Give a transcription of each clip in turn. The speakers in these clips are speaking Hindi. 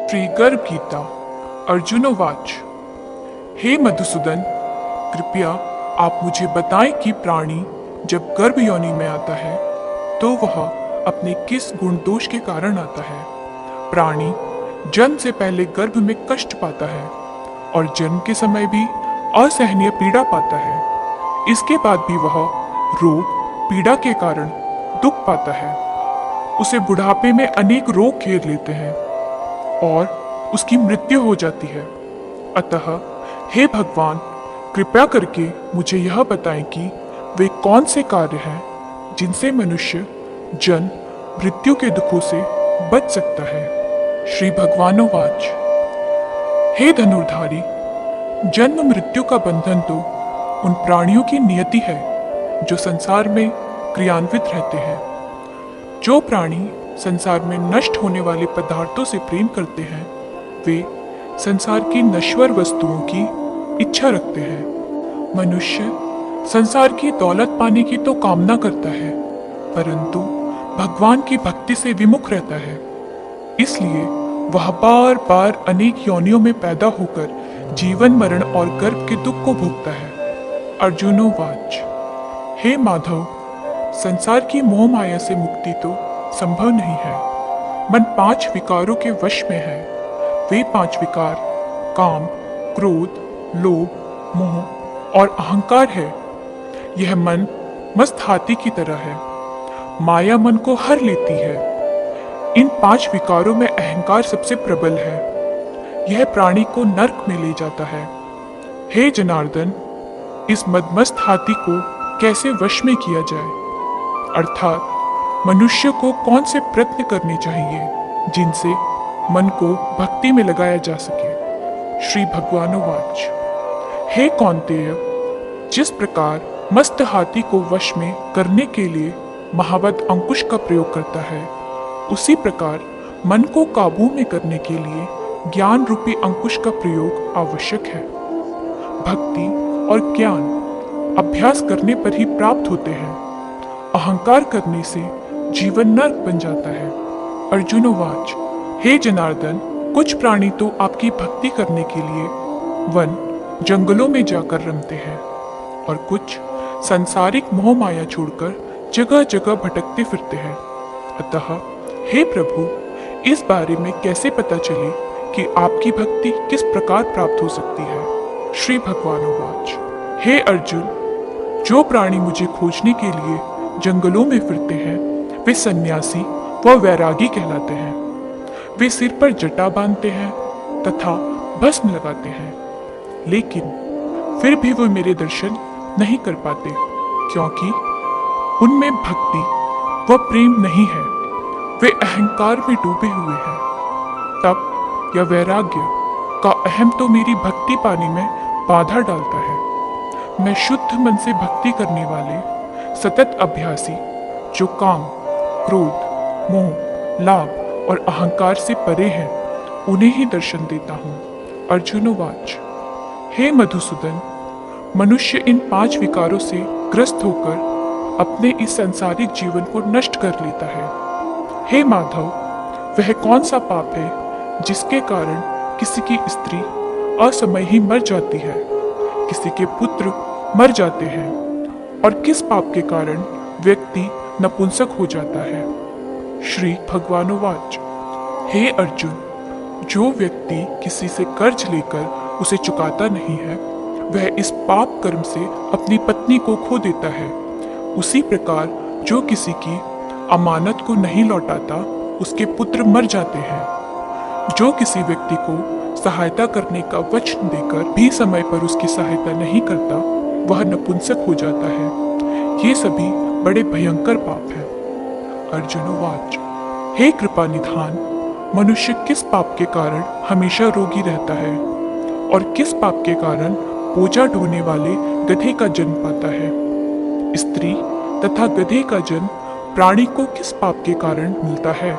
श्री गर्भ गीता अर्जुनोवाच। हे मधुसूदन, कृपया आप मुझे बताएं कि प्राणी जब गर्भ योनि में आता है तो वह अपने किस गुण दोष के कारण आता है। प्राणी जन्म से पहले गर्भ में कष्ट पाता है और जन्म के समय भी असहनीय पीड़ा पाता है। इसके बाद भी वह रोग पीड़ा के कारण दुख पाता है। उसे बुढ़ापे में अनेक रोग घेर लेते हैं और उसकी मृत्यु हो जाती है। अतः हे भगवान, कृपया करके मुझे यह बताएं कि वे कौन से कार्य हैं जिनसे मनुष्य जन्म मृत्यु के दुखों से बच सकता है। श्री भगवानोवाच। हे धनुर्धारी, जन्म मृत्यु का बंधन तो उन प्राणियों की नियति है जो संसार में क्रियान्वित रहते हैं। जो प्राणी संसार में नष्ट होने वाले पदार्थों से प्रेम करते हैं वे संसार की नश्वर वस्तुओं की इच्छा रखते हैं। मनुष्य संसार की दौलत पाने की तो कामना करता है, परंतु भगवान की भक्ति से विमुख रहता है। इसलिए वह बार बार अनेक योनियों में पैदा होकर जीवन मरण और गर्भ के दुख को भोगता है। अर्जुनोवाच। हे माधव, संसार की मोह माया से मुक्ति तो संभव नहीं है। मन 5 विकारों के वश में है। वे 5 विकार काम, क्रोध, लोभ, मोह और अहंकार है। यह मन मस्त हाथी की तरह है। माया मन को हर लेती है। इन 5 विकारों में अहंकार सबसे प्रबल है। यह प्राणी को नरक में ले जाता है। हे जनार्दन, इस मदमस्त हाथी को कैसे वश में किया जाए, अर्थात मनुष्य को कौन से प्रयत्न करने चाहिए जिनसे मन को भक्ति में लगाया जा सके। श्री भगवानोवाच। हे कौन्तेय, जिस प्रकार मस्त हाथी को वश में करने के लिए महावत अंकुश का प्रयोग करता है, उसी प्रकार मन को काबू में करने के लिए ज्ञान रूपी अंकुश का प्रयोग आवश्यक है। भक्ति और ज्ञान अभ्यास करने पर ही प्राप्त होते हैं। अहंकार करने से जीवन नरक बन जाता है। अर्जुनोवाच। हे जनार्दन, कुछ प्राणी तो आपकी भक्ति करने के लिए वन जंगलों में जाकर रमते हैं और कुछ सांसारिक मोह माया छोड़कर जगह जगह भटकते फिरते हैं। अतः हे प्रभु, इस बारे में कैसे पता चले कि आपकी भक्ति किस प्रकार प्राप्त हो सकती है। श्री भगवानोवाच। हे अर्जुन, जो प्राणी मुझे खोजने के लिए जंगलों में फिरते हैं वे सन्यासी व वैरागी कहलाते हैं। वे सिर पर जटा बांधते हैं तथा भस्म लगाते हैं, लेकिन फिर भी वो मेरे दर्शन नहीं कर पाते, क्योंकि उनमें भक्ति व प्रेम नहीं है। वे अहंकार में डूबे हुए हैं। तप या वैराग्य का अहम तो मेरी भक्ति पाने में बाधा डालता है। मैं शुद्ध मन से भक्ति करने वाले सतत अभ्यासी जो काम, क्रोध, मोह, लाभ और अहंकार से परे हैं, उन्हें ही दर्शन देता हूँ। अर्जुनोवाच। हे मधुसूदन, मनुष्य इन 5 विकारों से ग्रस्त होकर अपने इस सांसारिक जीवन को नष्ट कर लेता है। हे माधव, वह कौन सा पाप है जिसके कारण किसी की स्त्री असमय ही मर जाती है, किसी के पुत्र मर जाते हैं, और किस पाप के कारण व्यक्ति नपुंसक हो जाता है। श्री भगवानोवाच। हे अर्जुन, जो व्यक्ति किसी से कर्ज लेकर उसे चुकाता नहीं है, वह इस पाप कर्म से अपनी पत्नी को खो देता है। उसी प्रकार जो किसी की अमानत को नहीं लौटाता, उसके पुत्र मर जाते हैं। जो किसी व्यक्ति को सहायता करने का वचन देकर भी समय पर उसकी सहायता नहीं करता, वह नपुंसक हो जाता है। ये सभी बड़े भयंकर पाप हैं। अर्जुनोवाच। हे कृपा निधान, मनुष्य किस पाप के कारण हमेशा रोगी रहता है और किस पाप के कारण बोझा ढोने वाले गधे का जन्म पाता है। स्त्री तथा गधे का जन्म प्राणी को किस पाप के कारण मिलता है।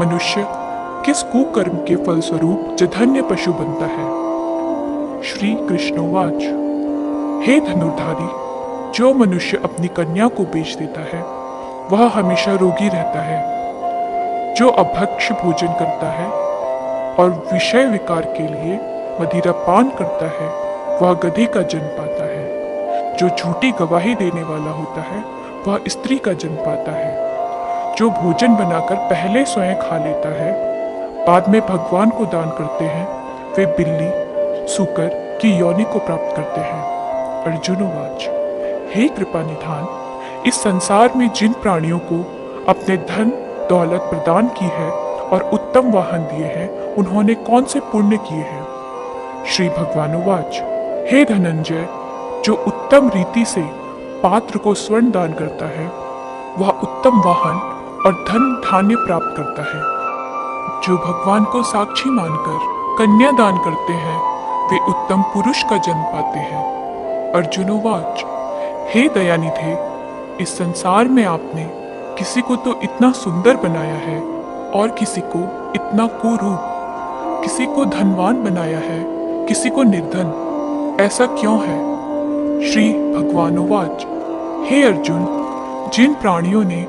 मनुष्य किस कुकर्म के फलस्वरूप जघन्य पशु बनता है। श्री कृष्णोवाच। हे धनुर्धारी, जो मनुष्य अपनी कन्या को बेच देता है वह हमेशा रोगी रहता है। जो अभक्ष्य भोजन करता है और विषय विकार के लिए मदिरा पान करता है वह गधे का जन्म पाता है। जो झूठी गवाही देने वाला होता है वह स्त्री का जन्म पाता है। जो भोजन बनाकर पहले स्वयं खा लेता है बाद में भगवान को दान करते हैं वे बिल्ली सूकर की योनि को प्राप्त करते हैं। अर्जुनोवाच हे कृपा निधान, इस संसार में जिन प्राणियों को अपने धन दौलत प्रदान की है और उत्तम वाहन दिए हैं उन्होंने कौन से पुण्य किए हैं। श्री भगवानुवाच हे धनंजय, जो उत्तम रीति से पात्र को स्वर्ण दान करता है वह उत्तम वाहन और धन धान्य प्राप्त करता है। जो भगवान को साक्षी मानकर कन्या दान करते हैं वे उत्तम पुरुष का जन्म पाते हैं। अर्जुनोवाच हे दयानिधे, इस संसार में आपने किसी को तो इतना सुंदर बनाया है और किसी को इतना कुरूप, किसी को धनवान बनाया है किसी को निर्धन, ऐसा क्यों है। श्री भगवानुवाच हे अर्जुन, जिन प्राणियों ने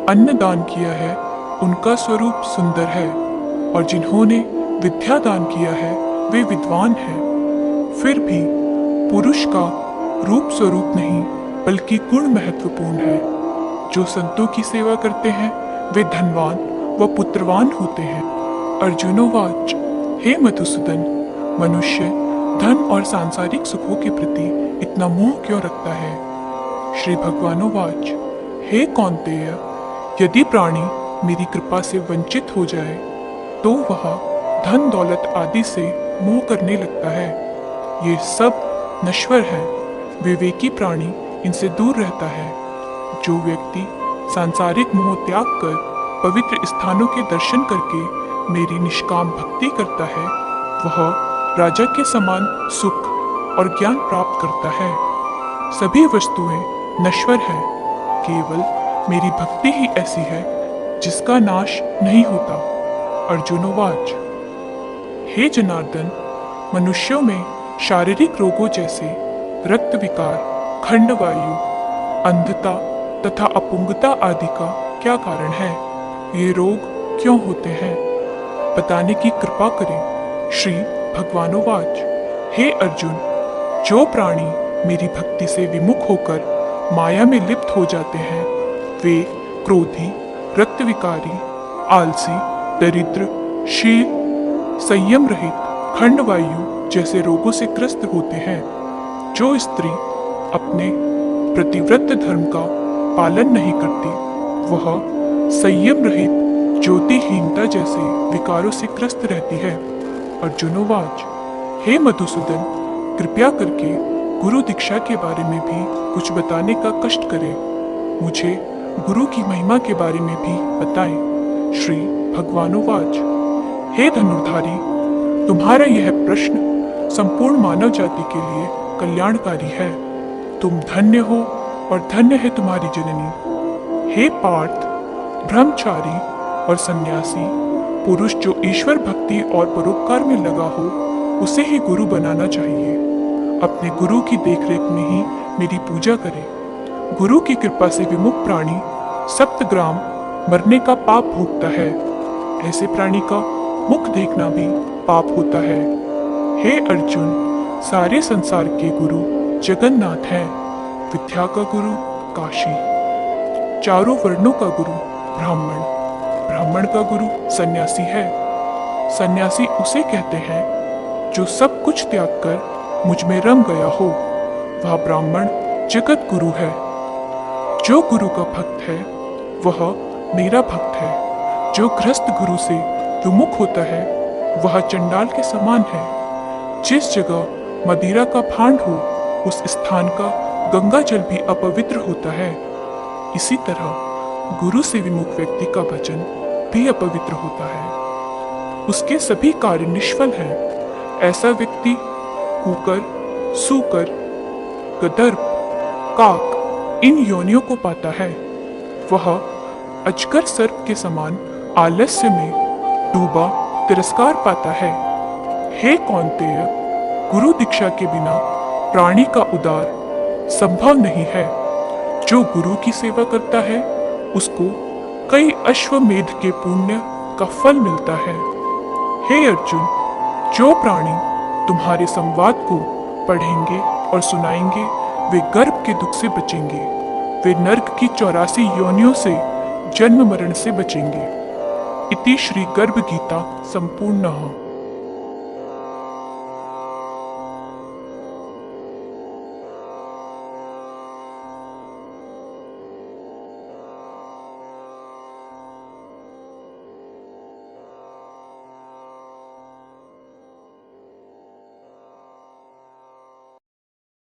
अन्न दान किया है उनका स्वरूप सुंदर है और जिन्होंने विद्या दान किया है वे विद्वान हैं। फिर भी पुरुष का रूप स्वरूप नहीं बल्कि गुण महत्वपूर्ण है। जो संतों की सेवा करते हैं वे धनवान व पुत्रवान होते हैं। अर्जुनोवाच हे मधुसूदन, मनुष्य धन और सांसारिक सुखों के प्रति इतना मोह क्यों रखता है। श्री भगवानुवाच हे कौन्तेय, यदि प्राणी मेरी कृपा से वंचित हो जाए तो वह धन दौलत आदि से मोह करने लगता है। ये सब नश्वर है, विवेकी प्राणी इनसे दूर रहता है। जो व्यक्ति सांसारिक मोह त्याग कर पवित्र स्थानों के दर्शन करके मेरी निष्काम भक्ति करता है वह राजा के समान सुख और ज्ञान प्राप्त करता है। सभी वस्तुएं नश्वर हैं, केवल मेरी भक्ति ही ऐसी है जिसका नाश नहीं होता। अर्जुनोवाच हे जनार्दन, मनुष्यों में शारीरिक रोगों जैसे रक्त विकार, खंडवायु, अंधता तथा अपुंगता आदि का क्या कारण है। ये रोग क्यों होते हैं, बताने की कृपा करें। श्री भगवानुवाच हे अर्जुन, जो प्राणी मेरी भक्ति से विमुख होकर माया में लिप्त हो जाते हैं वे क्रोधी, रक्त विकारी, आलसी, दरिद्र, शील, संयम रहित, खंडवायु जैसे रोगों से ग्रस्त होते हैं। जो स्त्री अपने प्रतिव्रत धर्म का पालन नहीं करती वह संयम रहित, ज्योतिहीनता जैसे विकारों से ग्रस्त रहती है। अर्जुनोवाच हे मधुसूदन, कृपया करके गुरु दीक्षा के बारे में भी कुछ बताने का कष्ट करें। मुझे गुरु की महिमा के बारे में भी बताएं। श्री भगवानुवाच हे धनुर्धारी, तुम्हारा यह प्रश्न संपूर्ण मानव जाति के लिए कल्याणकारी है। तुम धन्य हो और धन्य है तुम्हारी जननी। हे पार्थ, ब्रह्मचारी और सन्यासी पुरुष जो ईश्वर भक्ति और परोपकार में लगा हो उसे ही गुरु बनाना चाहिए। अपने गुरु की देखरेख में ही मेरी पूजा करे। गुरु की कृपा से विमुख प्राणी सप्तग्राम मरने का पाप भोगता है। ऐसे प्राणी का मुख देखना भी पाप होता है। हे अर्जुन, सारे संसार के गुरु जगन्नाथ हैं। विद्या का गुरु काशी, चारों वर्णों का गुरु ब्राह्मण, ब्राह्मण का गुरु सन्यासी है। सन्यासी उसे कहते हैं जो सब कुछ त्याग कर मुझ में रम गया हो। वह ब्राह्मण जगत गुरु है। जो गुरु का भक्त है वह मेरा भक्त है। जो गृहस्थ गुरु से विमुख होता है वह चंडाल के समान है। जिस जगह मदिरा का भांड हो उस स्थान का गंगा जल भी अपवित्र होता है। इसी तरह गुरु से विमुख व्यक्ति का वचन भी अपवित्र होता है। उसके सभी कार्य निष्फल हैं। ऐसा व्यक्ति कुकर, सूकर, गदर्प, काक इन योनियों को पाता है। वह अजगर सर्प के समान आलस्य में डूबा तिरस्कार पाता है। हे कौन्तेय, गुरु दीक्षा के बिना प्राणी का उद्धार संभव नहीं है। जो गुरु की सेवा करता है उसको कई अश्वमेध के पुण्य का फल मिलता है। हे अर्जुन, जो प्राणी तुम्हारे संवाद को पढ़ेंगे और सुनाएंगे वे गर्भ के दुख से बचेंगे, वे नर्क की 84 योनियों से जन्म मरण से बचेंगे। इति श्री गर्भ गीता संपूर्ण।